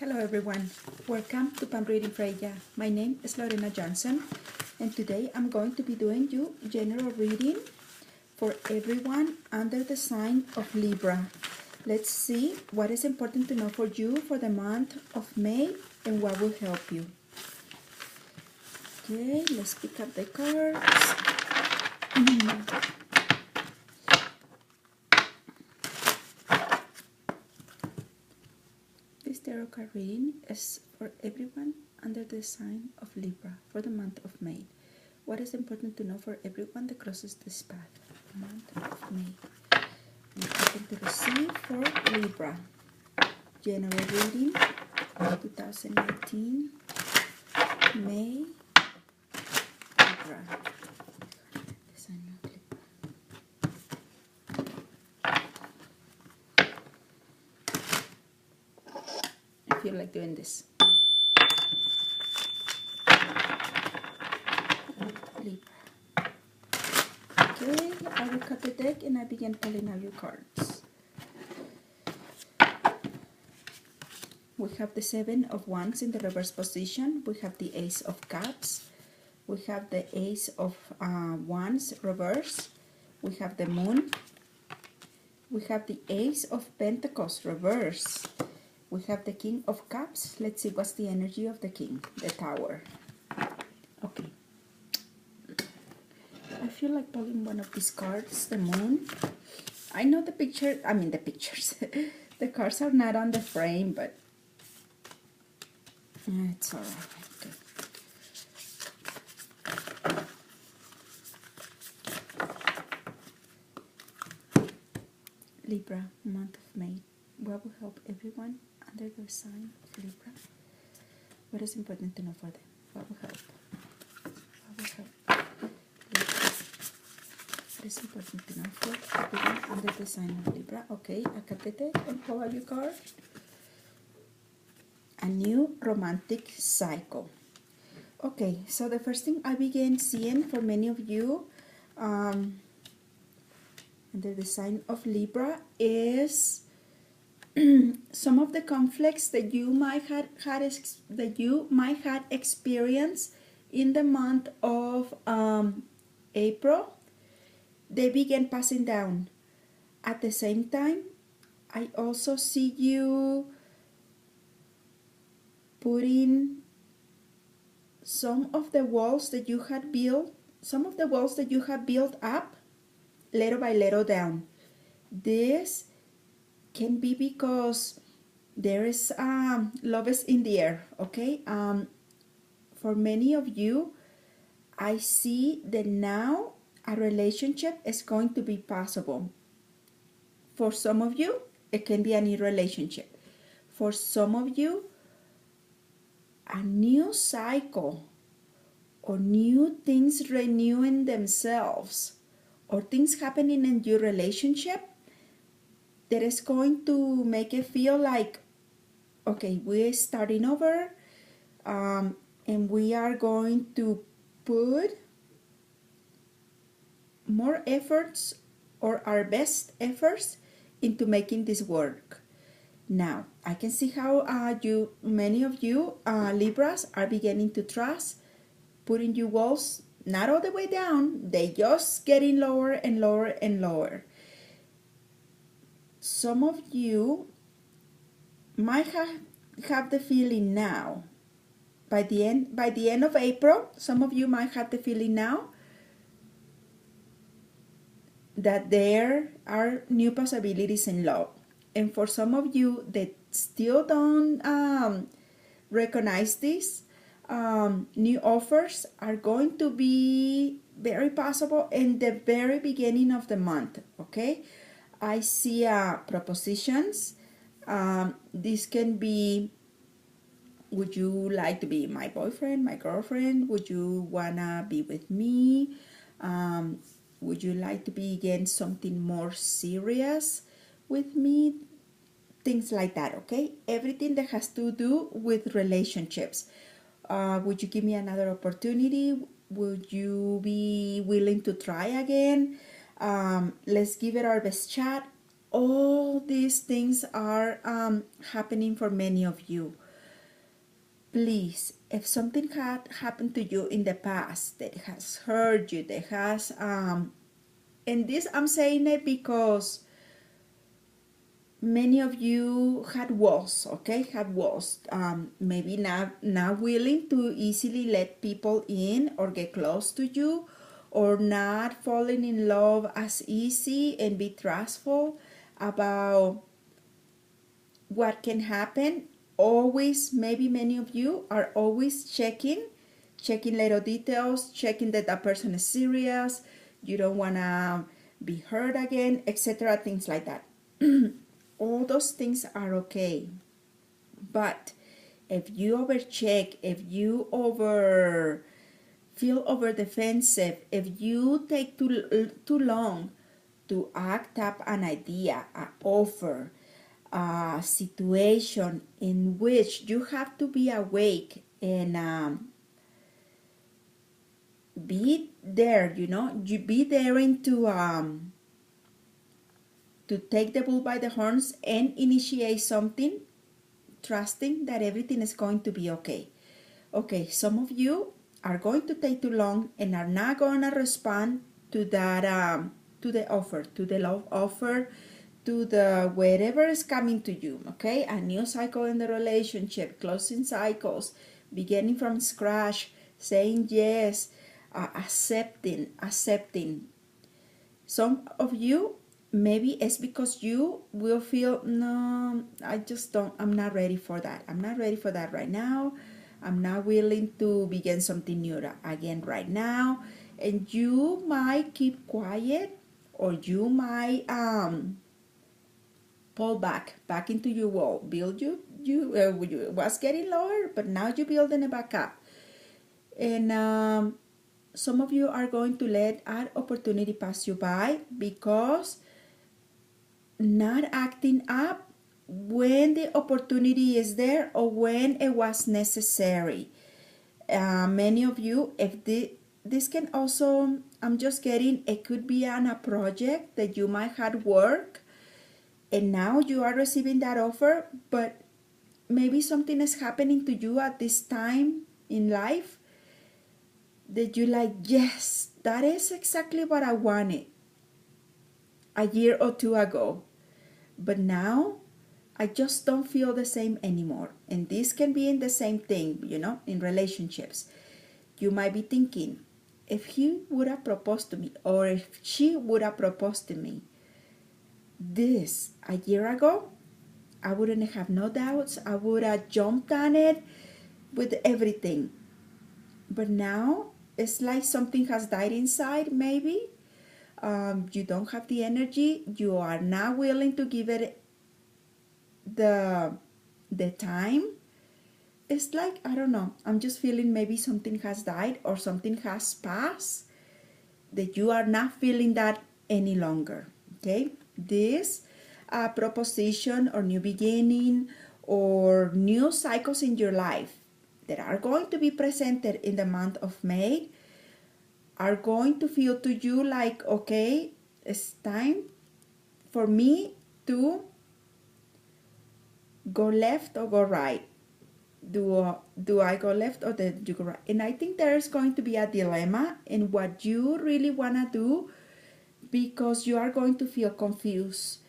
Hello everyone, welcome to Palm Reading Freya. My name is Lorena Johnson and today I'm going to be doing you general reading for everyone under the sign of Libra. Let's see what is important to know for you for the month of May and what will help you. Okay, let's pick up the cards. This tarot card reading is for everyone under the sign of Libra for the month of May. What is important to know for everyone that crosses this path? The month of May. Important to receive for Libra. General reading 2018 May Libra. The sign of Libra. I feel like doing this. Libra. Okay, I will cut the deck and I begin pulling out your cards. We have the Seven of Wands in the reverse position. We have the Ace of Cups. We have the Ace of Wands reverse. We have the Moon. We have the Ace of Pentacles reverse. We have the King of Cups. Let's see what's the energy of the King, the Tower. Okay. I feel like pulling one of these cards, the Moon. I know the pictures. The cards are not on the frame, but it's alright. Okay. Libra, month of May. What will help everyone under the sign of Libra? What is important to know for them? What will help? What will help? Libra. What is important to know for everyone under the sign of Libra? Okay, I cut the deck and pull out your card. A new romantic cycle. Okay, so the first thing I began seeing for many of you under the sign of Libra is some of the conflicts that you might have experienced in the month of April. They began passing down. At the same time, I also see you putting some of the walls that you had built, up, little by little down. This can be because there is love is in the air, okay? For many of you, I see that now a relationship is going to be possible. For some of you, it can be a new relationship. For some of you, a new cycle or new things renewing themselves or things happening in your relationship that is going to make it feel like, okay, we're starting over and we are going to put more efforts or our best efforts into making this work. Now, I can see how many of you Libras are beginning to trust, putting your walls not all the way down, they just getting lower and lower and lower. Some of you might have the feeling now, by the end of April, some of you might have the feeling now that there are new possibilities in love. And for some of you that still don't recognize this, new offers are going to be very possible in the very beginning of the month, okay? I see propositions. This can be, would you like to be my boyfriend, my girlfriend? Would you wanna be with me? Would you like to begin something more serious with me? Things like that, okay? Everything that has to do with relationships. Would you give me another opportunity? Would you be willing to try again? Let's give it our best shot. All these things are happening for many of you. please, if something had happened to you in the past that has hurt you, that has, and this I'm saying it because many of you had walls, okay, had walls, maybe not willing to easily let people in or get close to you, or not falling in love as easy and be trustful about what can happen. Always, maybe many of you are always checking little details, checking that that person is serious, you don't want to be hurt again, etc., things like that. All those things are okay, but if you overcheck, if you feel over defensive, if you take too long to act up an idea, an offer, a situation in which you have to be awake and be there, you be daring to take the bull by the horns and initiate something, trusting that everything is going to be okay. Okay, some of you are going to take too long and are not going to respond to that, to the offer, to the love offer, to the whatever is coming to you. Okay, a new cycle in the relationship, closing cycles, beginning from scratch, saying yes, accepting. Some of you, maybe it's because you will feel, no, I'm not ready for that. I'm not ready for that right now. I'm not willing to begin something new again right now. And you might keep quiet, or you might pull back into your wall. Build you was getting lower, but now you're building it back up. And some of you are going to let an opportunity pass you by because not acting up when the opportunity is there or when it was necessary. Many of you, if this can also, I'm just getting, it could be on a project that you might have work and now you are receiving that offer, but maybe something is happening to you at this time in life that you like, yes, that is exactly what I wanted a year or two ago. But now I just don't feel the same anymore. And this can be in the same thing, in relationships. You might be thinking, if he would have proposed to me, or if she would have proposed to me this a year ago, I wouldn't have no doubts. I would have jumped on it with everything. But now it's like something has died inside, maybe. You don't have the energy. You are not willing to give it the time. It's like, I don't know, I'm just feeling maybe something has died or something has passed, that you are not feeling that any longer. Okay, this proposition or new beginning or new cycles in your life that are going to be presented in the month of May are going to feel to you like, okay, it's time for me to go left or go right. Do I go left or do you go right? And I think there is going to be a dilemma in what you really want to do, because you are going to feel confused.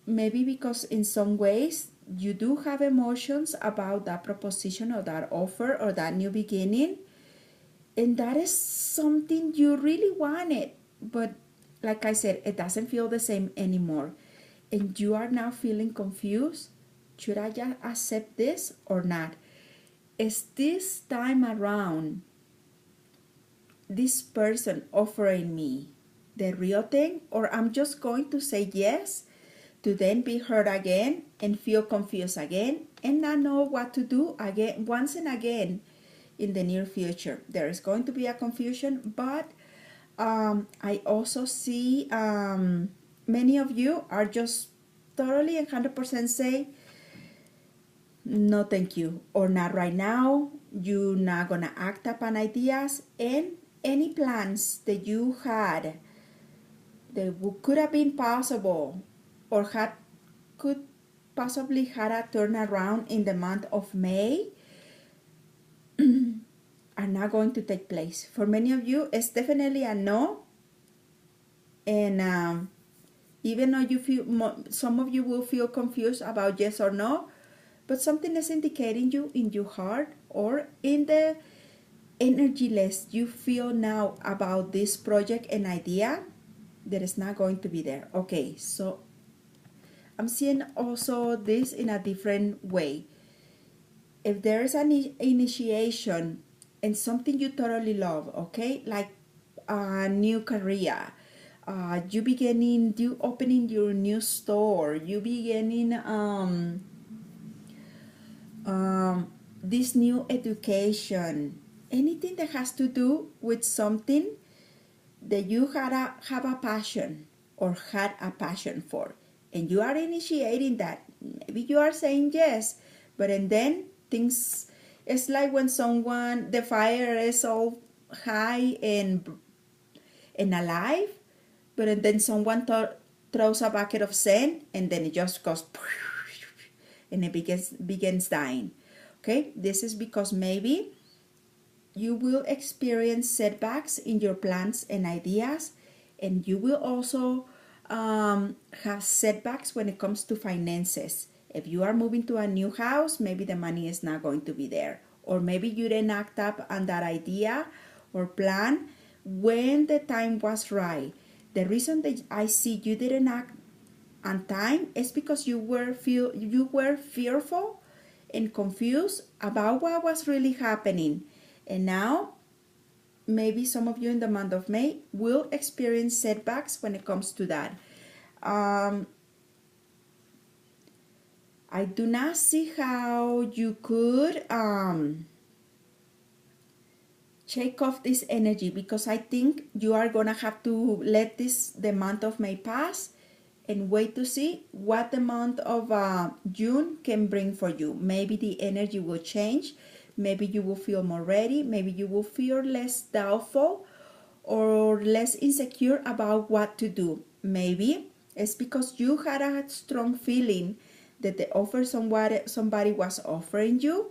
Maybe because in some ways you do have emotions about that proposition or that offer or that new beginning, and that is something you really wanted, but like I said, it doesn't feel the same anymore, and you are now feeling confused. Should I just accept this or not? Is this time around this person offering me the real thing, or I'm just going to say yes to then be hurt again and feel confused again and not know what to do again, once and again in the near future? There is going to be a confusion, but I also see many of you are just totally and 100% say, no thank you, or not right now. You're not gonna act upon ideas, and any plans that you had that could have been possible or could possibly had a turnaround in the month of May, are not going to take place. For many of you, it's definitely a no. And even though you feel, some of you will feel confused about yes or no, but something is indicating you in your heart or in the energy list you feel now about this project and idea that is not going to be there. Okay, so I'm seeing also this in a different way. If there is an initiation in something you totally love, okay, like a new career, you opening your new store, you beginning this new education, anything that has to do with something that you have a passion or had a passion for, and you are initiating that. Maybe you are saying yes, but and then things, it's like when someone, the fire is all high and alive, but and then someone throws a bucket of sand and then it just goes and it begins dying. Okay, this is because maybe you will experience setbacks in your plans and ideas, and you will also have setbacks when it comes to finances. If you are moving to a new house, maybe the money is not going to be there, or maybe you didn't act up on that idea or plan when the time was right. The reason that I see you didn't act on time is because you were fearful and confused about what was really happening. And now, maybe some of you in the month of May will experience setbacks when it comes to that. I do not see how you could shake off this energy, because I think you are gonna have to let the month of May pass and wait to see what the month of June can bring for you. Maybe the energy will change. Maybe you will feel more ready. Maybe you will feel less doubtful or less insecure about what to do. Maybe it's because you had a strong feeling that the offer somebody was offering you,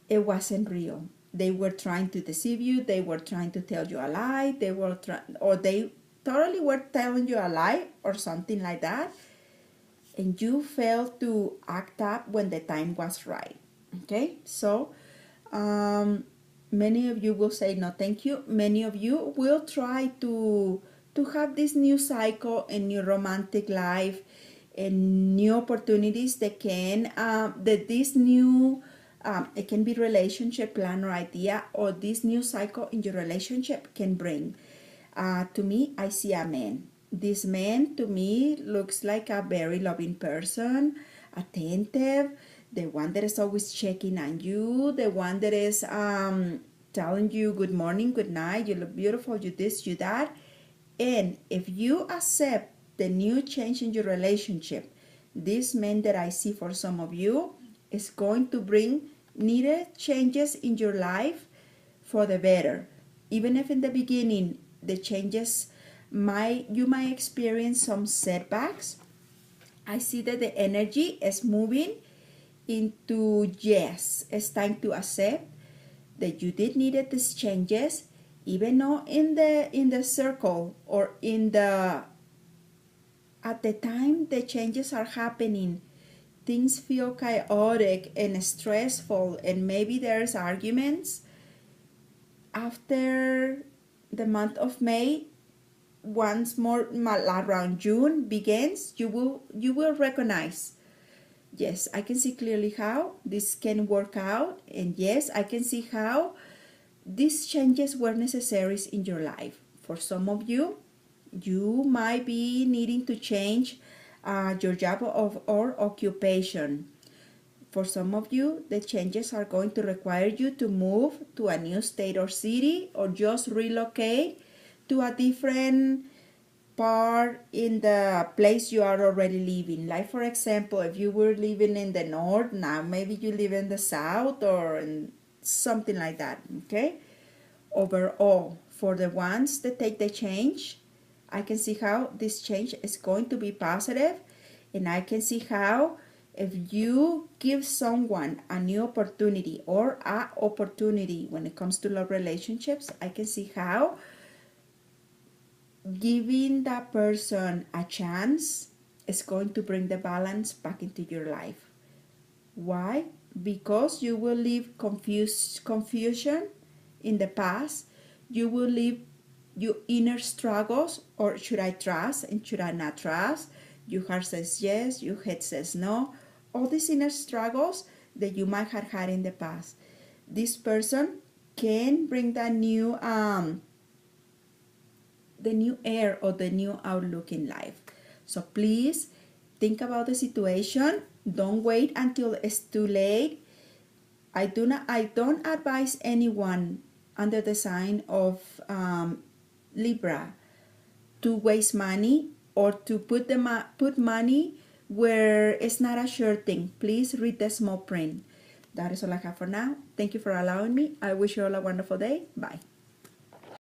it wasn't real. They were trying to deceive you. They were trying to tell you a lie. They totally were telling you a lie or something like that. And you failed to act up when the time was right. Okay, so many of you will say no thank you. Many of you will try to have this new cycle and new romantic life and new opportunities that this new it can be relationship plan or idea, or this new cycle in your relationship can bring. To me, I see a man. This man to me looks like a very loving person, attentive, the one that is always checking on you, the one that is telling you good morning, good night, you look beautiful, you this, you that. And if you accept the new change in your relationship, this man that I see for some of you is going to bring needed changes in your life for the better. Even if in the beginning the changes you might experience some setbacks, I see that the energy is moving into yes, it's time to accept that you did needed these changes, even though in the circle or at the time the changes are happening, things feel chaotic and stressful, and maybe there's arguments. After the month of May, once more around June begins, you will recognize, yes, I can see clearly how this can work out, and yes, I can see how these changes were necessary in your life. For some of you, you might be needing to change your job or occupation. For some of you, the changes are going to require you to move to a new state or city, or just relocate to a different part in the place you are already living. Like, for example, if you were living in the north, now maybe you live in the south or in something like that, okay? Overall, for the ones that take the change, I can see how this change is going to be positive, and I can see how If you give someone a new opportunity or a opportunity when it comes to love relationships, I can see how giving that person a chance is going to bring the balance back into your life. Why? Because you will leave confusion in the past. You will leave your inner struggles, or should I trust and should I not trust? Your heart says yes, your head says no. All these inner struggles that you might have had in the past. This person can bring that new the new air or the new outlook in life. So please think about the situation. Don't wait until it's too late. I don't advise anyone under the sign of Libra to waste money or to put money where it's not a sure thing. Please read the small print. That is all I have for now. Thank you for allowing me. I wish you all a wonderful day. Bye.